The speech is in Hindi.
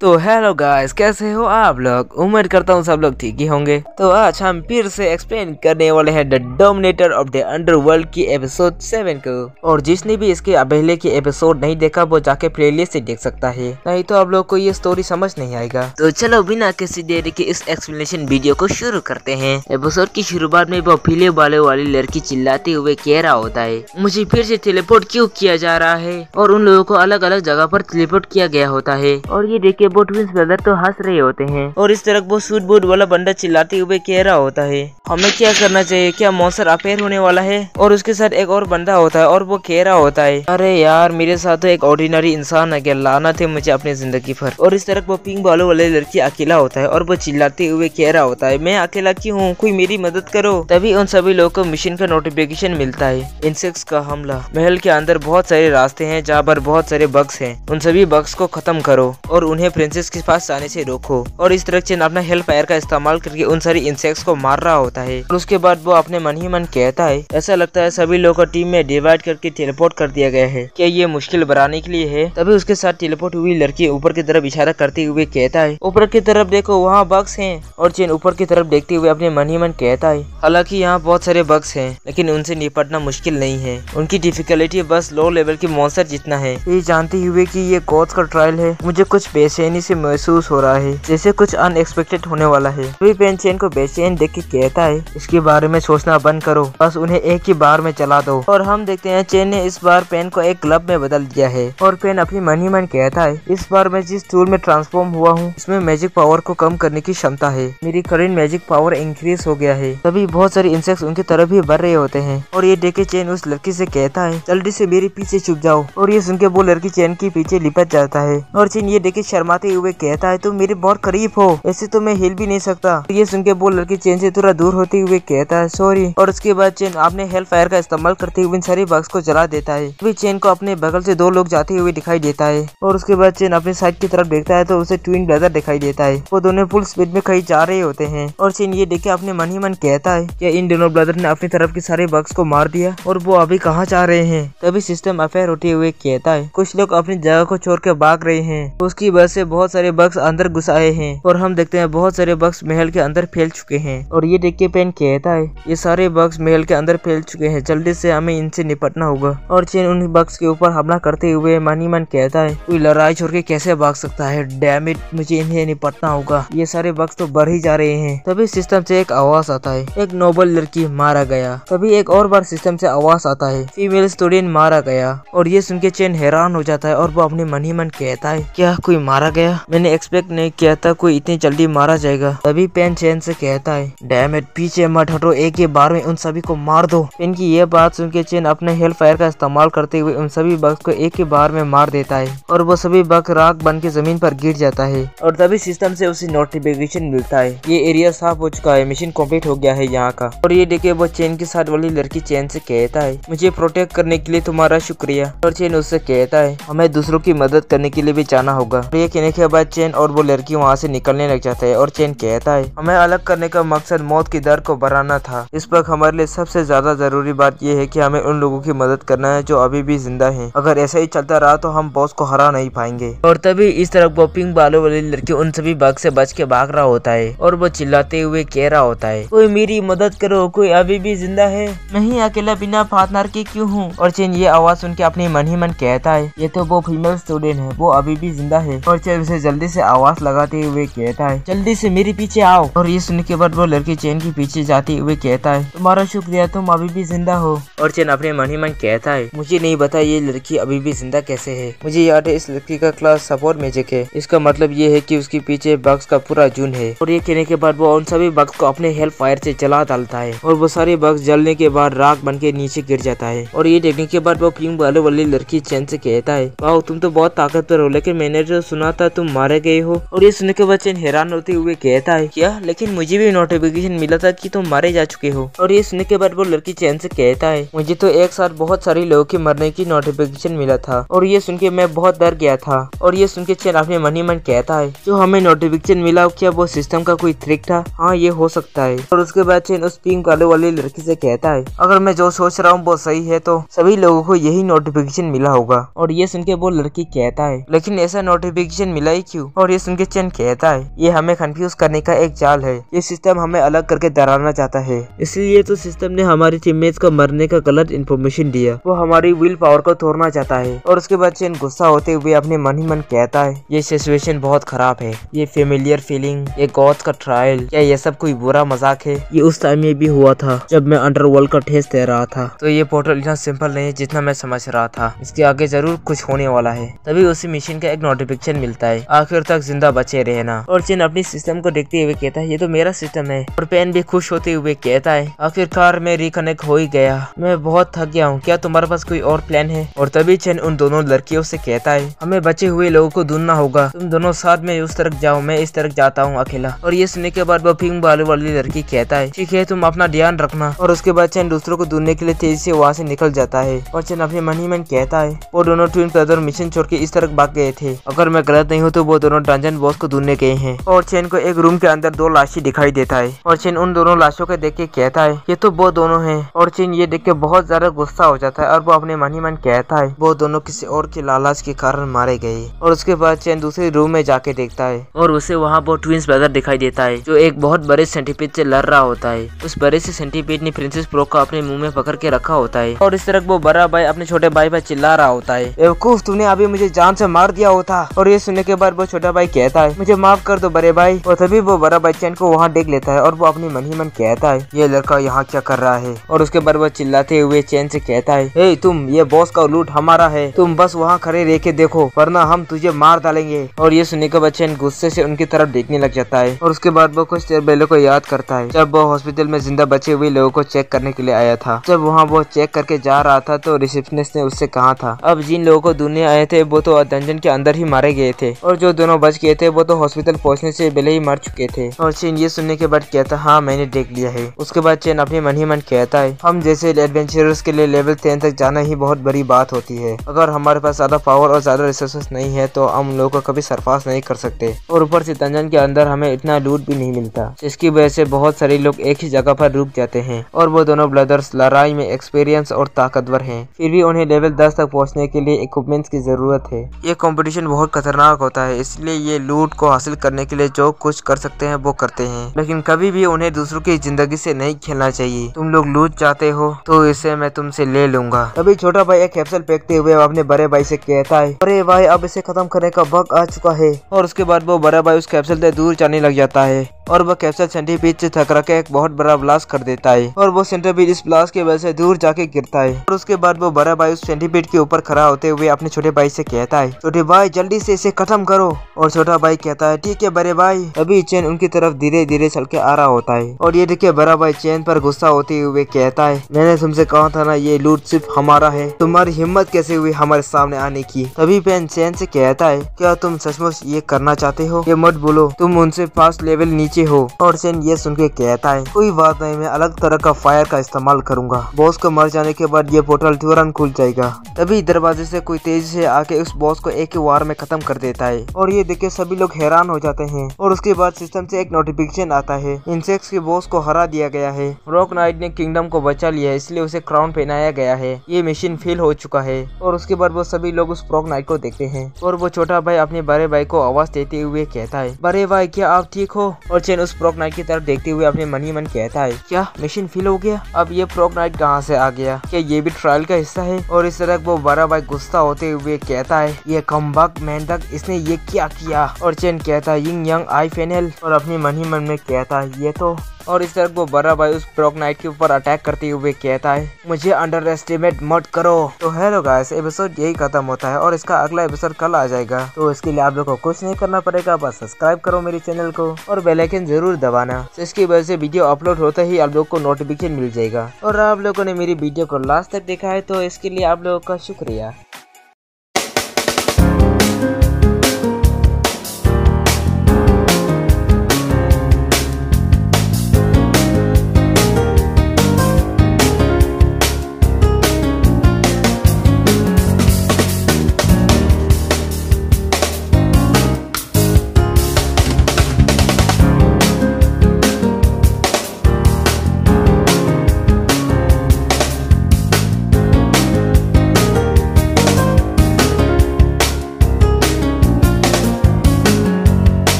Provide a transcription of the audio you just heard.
तो हेलो गाइस, कैसे हो आप लोग। उम्मीद करता हूँ सब लोग ठीक ही होंगे। तो आज हम फिर से एक्सप्लेन करने वाले हैं the dominator of the underworld की एपिसोड 7 को। और जिसने भी इसके पहले की एपिसोड नहीं देखा वो जाके प्लेलिस्ट से देख सकता है, नहीं तो आप लोग को ये स्टोरी समझ नहीं आएगा। तो चलो बिना किसी देरी के इस एक्सप्लेनेशन वीडियो को शुरू करते हैं। एपिसोड की शुरुआत में वो पीले बालों वाली लड़की चिल्लाते हुए कह रहा होता है, मुझे फिर से टेलीपोर्ट क्यों किया जा रहा है। और उन लोगों को अलग अलग जगह पर टेलीपोर्ट किया गया होता है। और ये देख वो ट्विंस ब्रदर तो हंस रहे होते हैं। और इस तरह वो सूट बूट वाला बंदा चिल्लाते हुए कह रहा होता है, हमें क्या करना चाहिए, क्या मॉन्स्टर अपेयर होने वाला है। और उसके साथ एक और बंदा होता है और वो कह रहा होता है, अरे यार मेरे साथ तो एक ऑर्डिनरी इंसान है, क्या लानत है मुझे अपनी जिंदगी पर। और इस तरह वो पिंक बालों वाले लड़की अकेला होता है और वो चिल्लाते हुए कह रहा होता है, मैं अकेला क्यों हूँ, कोई मेरी मदद करो। तभी उन सभी लोगों को मिशन का नोटिफिकेशन मिलता है, इंसेक्ट्स का हमला। महल के अंदर बहुत सारे रास्ते हैं जहाँ पर बहुत सारे बग्स हैं, उन सभी बग्स को खत्म करो और उन्हें प्रिंसेस के पास आने से रोको। और इस तरह चेन अपना हेल फायर का इस्तेमाल करके उन सारी इंसेक्ट्स को मार रहा होता है। और उसके बाद वो अपने मन ही मन कहता है, ऐसा लगता है सभी लोगों को टीम में डिवाइड करके टेलीपोर्ट कर दिया गया है, क्या ये मुश्किल बनाने के लिए है। तभी उसके साथ टेलीपोर्ट हुई लड़की ऊपर की तरफ इशारा करते हुए कहता है, ऊपर की तरफ देखो वहाँ बग्स हैं। और चेन ऊपर की तरफ देखते हुए अपने मन ही मन कहता है, हालांकि यहाँ बहुत सारे बग्स हैं लेकिन उनसे निपटना मुश्किल नहीं है, उनकी डिफिकल्टी बस लो लेवल की मॉन्स्टर जितना है। ये जानते हुए कि ये गॉड्स का ट्रायल है, मुझे कुछ बेचैनी से महसूस हो रहा है, जैसे कुछ अनएक्सपेक्टेड होने वाला है। तभी पेन चेन को बेचैन देख के कहता है, इसके बारे में सोचना बंद करो, बस उन्हें एक ही बार में चला दो। और हम देखते हैं चेन ने इस बार पेन को एक ग्लब में बदल दिया है। और पेन अपनी मन ही मन कहता है, इस बार मैं जिस टूल में ट्रांसफॉर्म हुआ हूँ इसमें मैजिक पावर को कम करने की क्षमता है, मेरी करंट मैजिक पावर इंक्रीज हो गया है। तभी बहुत सारे इंसेक्ट्स उनकी तरफ ही बढ़ रहे होते हैं। और ये देख के चेन उस लड़की से कहता है, जल्दी से मेरे पीछे छुप जाओ। और ये सुन के वो लड़की चेन के पीछे लिपट जाता है। और चेन ये देख के शर्माते हुए कहता है, तुम मेरे बहुत करीब हो, ऐसे तो मैं हिल भी नहीं सकता। ये सुन के वो लड़की चेन से थोड़ा दूर होते हुए कहता है, सॉरी। और उसके बाद चेन अपने हेल फायर का इस्तेमाल करते हुए इन सारे बग्स को जला देता है। तभी चेन को अपने बगल से दो लोग जाते हुए दिखाई देता है। और उसके बाद चेन अपने साइड की तरफ देखता है तो उसे ट्विन ब्रदर दिखाई देता है, वो दोनों फुल स्पीड में कहीं जा रहे होते हैं। और चेन ये देख के अपने मन ही मन कहता है, क्या इन दोनों ब्रदर ने अपनी तरफ के सारे बग्स को मार दिया और वो अभी कहाँ जा रहे हैं। तभी सिस्टम अफेयर होते हुए कहता है, कुछ लोग अपनी जगह को छोड़ के भाग रहे हैं, उसकी वजह से बहुत सारे बग्स अंदर घुस आए हैं। और हम देखते हैं बहुत सारे बग्स महल के अंदर फैल चुके हैं। और ये देख के पेन कहता है, ये सारे बग्स महल के अंदर फैल चुके हैं, जल्दी से हमें इनसे निपटना होगा। और चेन उन बग्स के ऊपर हमला करते हुए मन ही मन कहता है, कोई लड़ाई छोड़ के कैसे भाग सकता है, डैम इट, मुझे इन्हें निपटना होगा, ये सारे बग्स तो बढ़ ही जा रहे हैं। तभी सिस्टम से एक आवाज आता है, एक नोबल लड़की मारा गया। तभी एक और बार सिस्टम से आवाज आता है, फीमेल स्टूडेंट मारा गया। और ये सुन के चेन हैरान हो जाता है और वो अपने मन ही मन कहता है, क्या कोई मारा गया, मैंने एक्सपेक्ट नहीं किया था कोई इतनी जल्दी मारा जाएगा। तभी पेन चेन से कहता है, डैम इट, पीछे मत हटो, एक ही बार में उन सभी को मार दो। पेन की ये बात सुन के चेन अपने हेल फायर का इस्तेमाल करते हुए उन सभी बग्स को एक ही बार में मार देता है। और वो सभी बग राख बन के जमीन पर गिर जाता है। और तभी सिस्टम से उसे नोटिफिकेशन मिलता है, ये एरिया साफ हो चुका है, मिशन कंप्लीट हो गया है यहाँ का। और ये देखे वो चेन के साथ वाली लड़की चेन से कहता है, मुझे प्रोटेक्ट करने के लिए तुम्हारा शुक्रिया। और चेन उससे कहता है, हमें दूसरों की मदद करने के लिए भी जाना होगा। और ये कहने के बाद चेन और वो लड़की वहाँ से निकलने लग जाता है। और चेन कहता है, हमें अलग करने का मकसद मौत की दर को बढ़ाना था, इस वक्त हमारे लिए सबसे ज्यादा जरूरी बात यह है कि हमें उन लोगों की मदद करना है जो अभी भी जिंदा हैं। अगर ऐसा ही चलता रहा तो हम बॉस को हरा नहीं पाएंगे। और तभी इस तरह वो पिंक बालों वाली लड़की उन सभी बग से बच के भाग रहा होता है। और वो चिल्लाते हुए कह रहा होता है, कोई मेरी मदद करो, कोई अभी भी जिंदा है, नहीं अकेला बिना पार्टनर के क्यों हूँ। और चेन ये आवाज सुन के अपने मन ही मन कहता है, ये तो वो फीमेल स्टूडेंट है, वो अभी भी जिंदा है। और चेन उसे जल्दी से आवाज लगाते हुए कहता है, जल्दी से मेरे पीछे आओ। और ये सुनने के बाद वो लड़की चेन के पीछे जाते हुए कहता है, तुम्हारा शुक्रिया, तुम अभी भी जिंदा हो। और चेन अपने मन ही मन कहता है, मुझे नहीं पता ये लड़की अभी भी जिंदा कैसे है, मुझे याद है इस लड़की का क्लास सपोर्ट मैजिक है, इसका मतलब ये है कि उसके पीछे बग्स का पूरा झुंड है। और ये कहने के बाद वो उन सभी बग्स को अपने हेल फायर से जला डालता है। और वो सारे बग्स जलने के बाद राख बन के नीचे गिर जाता है। और ये देखने के बाद वो पिंक बालों वाली लड़की चेन से कहता है, वाह तुम तो बहुत ताकतवर हो, लेकिन मैंने जो सुना था तुम मारे गए हो। और ये सुनने के बाद चेन हैरान होते हुए कहता है, क्या, लेकिन मुझे भी नोटिफिकेशन मिला मिला था कि तुम मारे जा चुके हो। और ये सुनने के बाद वो लड़की चैन से कहता है मुझे तो एक साथ बहुत सारे लोगों के मरने की नोटिफिकेशन मिला था और ये सुन के मैं बहुत डर गया था। और ये सुन के चैन अपने मन ही मन कहता है जो हमें नोटिफिकेशन मिला क्या वो सिस्टम का कोई ट्रिक था? हाँ ये हो सकता है। और उसके बाद चैन उस पिंक कलर वाली लड़की से कहता है अगर मैं जो सोच रहा हूँ वो सही है तो सभी लोगों को यही नोटिफिकेशन मिला होगा। और ये सुन के वो लड़की कहता है लेकिन ऐसा नोटिफिकेशन मिला ही क्यों? और ये सुन के चैन कहता है ये हमें कंफ्यूज करने का एक जाल है, ये सिस्टम हमें अलग करके डराना चाहता है, इसलिए तो सिस्टम ने हमारी टीममेट्स को मरने का गलत इन्फॉर्मेशन दिया, वो हमारी विल पावर को तोड़ना चाहता है। और उसके बाद चैन गुस्सा होते हुए अपने मन ही मन कहता है ये सिचुएशन बहुत खराब है, ये फेमिलियर फीलिंग, ये गॉड का ट्रायल, क्या ये सब कोई बुरा मजाक है? ये उस टाइम में भी हुआ था जब मैं अंडरवर्ल्ड का टेस्ट दे रहा था, तो ये पोर्टल इतना सिंपल नहीं है जितना मैं समझ रहा था, इसके आगे जरूर कुछ होने वाला है। तभी उसी मिशन का एक नोटिफिकेशन मिलता है आखिर तक जिंदा बचे रहना। और चैन अपनी सिस्टम को देखते हुए कहता है ये तो मेरा सिस्टम है। और पेन भी खुश होते हुए कहता है आखिरकार मैं रिकनेक्ट हो ही गया, मैं बहुत थक गया हूँ, क्या तुम्हारे पास कोई और प्लान है? और तभी चैन उन दोनों लड़कियों से कहता है हमें बचे हुए लोगों को ढूंढना होगा, तुम दोनों साथ में उस तरफ जाओ, मैं इस तरफ जाता हूँ अकेला। और ये सुनने के बाद वो पिंक बालू वाली लड़की कहता है ठीक है तुम अपना ध्यान रखना। और उसके बाद चैन दूसरों को ढूंढने के लिए तेजी से वहाँ से निकल जाता है। और चैन अपने मन ही मन कहता है वो दोनों ट्विन ब्रदर मिशन छोड़ के इस तरफ भाग गए थे, अगर मैं गलत नहीं हूँ तो वो दोनों डंजन बॉस को ढूंढने गए हैं। और चैन को एक रूम के अंदर दो लाशें दिखाई देता है और चैन उन दोनों लाशों को देख के कहता है ये तो वो दोनों हैं। और चैन ये देख के बहुत ज्यादा गुस्सा हो जाता है और वो अपने मन ही मन कहता है वो दोनों किसी और के लालच के कारण मारे गए। और उसके बाद चैन दूसरे रूम में जाके देखता है और उसे वहाँ वो ट्विंस ब्रदर दिखाई देता है जो एक बहुत बड़े सेंटीपीड से लड़ रहा होता है। उस बड़े से सेंटीपीड ने प्रिंसेस प्रो को अपने मुंह में पकड़ के रखा होता है और इस तरह वो बड़ा भाई अपने छोटे भाई पर चिल्ला रहा होता है बेवकूफ तूने अभी मुझे जान से मार दिया होता। और ये सुनने के बाद वो छोटा भाई कहता है मुझे माफ कर दो बड़े भाई। और तभी वो बड़ा भाई चैन को वहाँ देख लेता है और वो अपनी मन ही मन कहता है ये लड़का यहाँ क्या कर रहा है। और उसके बाद वो चिल्लाते हुए चैन से कहता है हे तुम, ये बॉस का लूट हमारा है, तुम बस वहाँ खड़े रह के देखो वरना हम तुझे मार डालेंगे। और ये सुनने के बाद चैन गुस्से से उनकी तरफ देखने लग जाता है। और उसके बाद वो कुछ देर पहले को याद करता है जब वो हॉस्पिटल में जिंदा बचे हुए लोगों को चेक करने के लिए आया था। जब वहाँ वो चेक करके जा रहा था तो रिसेप्शनिस्ट ने उससे कहा था अब जिन लोगों को ढूंढने आए थे वो तो डंजन के अंदर ही मारे गए थे और जो दोनों बच गए थे वो तो हॉस्पिटल पहुंचने से पहले ही मर चुके थे। और चैन ये सुनने के बाद कहता हाँ मैंने देख लिया है। उसके बाद चैन अपने मन ही मन कहता है हम जैसे एडवेंचरर्स के लिए लेवल 10 तक जाना ही बहुत बड़ी बात होती है, अगर हमारे पास ज्यादा पावर और ज्यादा रिसोर्सेस नहीं है तो हम लोगों को कभी सरपास नहीं कर सकते। और ऊपर से डंजन के अंदर हमें इतना लूट भी नहीं मिलता, जिसकी वजह से बहुत सारे लोग एक ही जगह पर रुक जाते हैं। और वो दोनों ब्रदर्स लड़ाई में एक्सपीरियंस और ताकतवर हैं, फिर भी उन्हें लेवल 10 तक पहुंचने के लिए इक्विपमेंट्स की जरूरत है। ये कंपटीशन बहुत खतरनाक होता है, इसलिए ये लूट को हासिल करने के लिए जो कुछ कर सकते हैं वो करते हैं, लेकिन कभी भी उन्हें दूसरों की जिंदगी से नहीं खेलना चाहिए। तुम लोग लूट चाहते हो तो इसे मैं तुमसे ले लूंगा। तभी छोटा भाई एक कैप्सूल फेंकते हुए अपने बड़े भाई से कहता है अरे भाई अब इसे खत्म करने का वक्त आ चुका है। और उसके बाद वो बड़ा भाई उस कैप्सूल से दूर जाने लग जाता है और वह कैप्सूल सेंटीपीड से टकरा के एक बहुत बड़ा ब्लास्ट कर देता है और वो सेंटीपीड इस ब्लास्ट की वजह से दूर जाके गिरता है। और उसके बाद वो बड़ा भाई उस सेंटीपीड के ऊपर खड़ा होते हुए अपने छोटे भाई से कहता है छोटे भाई जल्दी से इसे खत्म करो। और छोटा भाई कहता है ठीक है बड़े भाई। तभी चैन उनकी तरफ धीरे धीरे चल के आ रहा होता है और ये देखिए बड़ा भाई चैन पर गुस्सा होते हुए कहता है मैंने तुमसे कहा था ना ये लूट सिर्फ हमारा है, तुम्हारी हिम्मत कैसे हुई हमारे सामने आने की। तभी पेन चैन से कहता है क्या तुम सचमुच ये करना चाहते हो? ये मत बोलो, तुम उनसे 5 लेवल नीचे हो। और चैन ये सुन के कहता है कोई बात नहीं, मैं अलग तरह का फायर का इस्तेमाल करूंगा, बॉस को मर जाने के बाद ये पोर्टल तुरंत खुल जाएगा। तभी दरवाजे से कोई तेजी से आके उस बॉस को एक ही वार में खत्म कर देता है और ये देख के सभी लोग हैरान हो जाते हैं। और उसके बाद सिस्टम से एक नोटिफिकेशन आता है इंसेक्ट्स के बॉस को हरा दिया गया है, रॉक नाइट ने किंगडम को बचा लिया है इसलिए उसे क्राउन पहनाया गया है, ये मिशन फेल हो चुका है। और उसके बाद वो सभी लोग उस रॉक नाइट को देखते हैं और वो छोटा भाई अपने बड़े भाई को आवाज देते हुए कहता है बड़े भाई क्या आप ठीक हो? और चैन उस रॉक नाइट की तरफ देखते हुए अपने मन ही मन कहता है क्या मिशन फेल हो गया? अब ये रॉक नाइट कहाँ से आ गया? क्या ये भी ट्रायल का हिस्सा है? और इस तरह वो बड़ा भाई गुस्सा होते हुए कहता है ये कमबख्त मेंढक, इसने ये क्या किया? और चैन कहता है यिंग यांग आई फेनल और अपने मन ही मन में कहता है ये तो। और इस तरह वो बड़ा भाई उस रॉक नाइट के ऊपर अटैक करते हुए कहता है मुझे अंडर एस्टिमेट मत करो। तो हेलो गाइस, एपिसोड यही खत्म होता है और इसका अगला एपिसोड कल आ जाएगा। तो इसके लिए आप लोग को कुछ नहीं करना पड़ेगा, बस सब्सक्राइब करो मेरे चैनल को और बेल आइकन जरूर दबाना, तो इसकी वजह से वीडियो अपलोड होते ही आप लोग को नोटिफिकेशन मिल जाएगा। और आप लोगों ने मेरी वीडियो को लास्ट तक देखा है तो इसके लिए आप लोगों का शुक्रिया।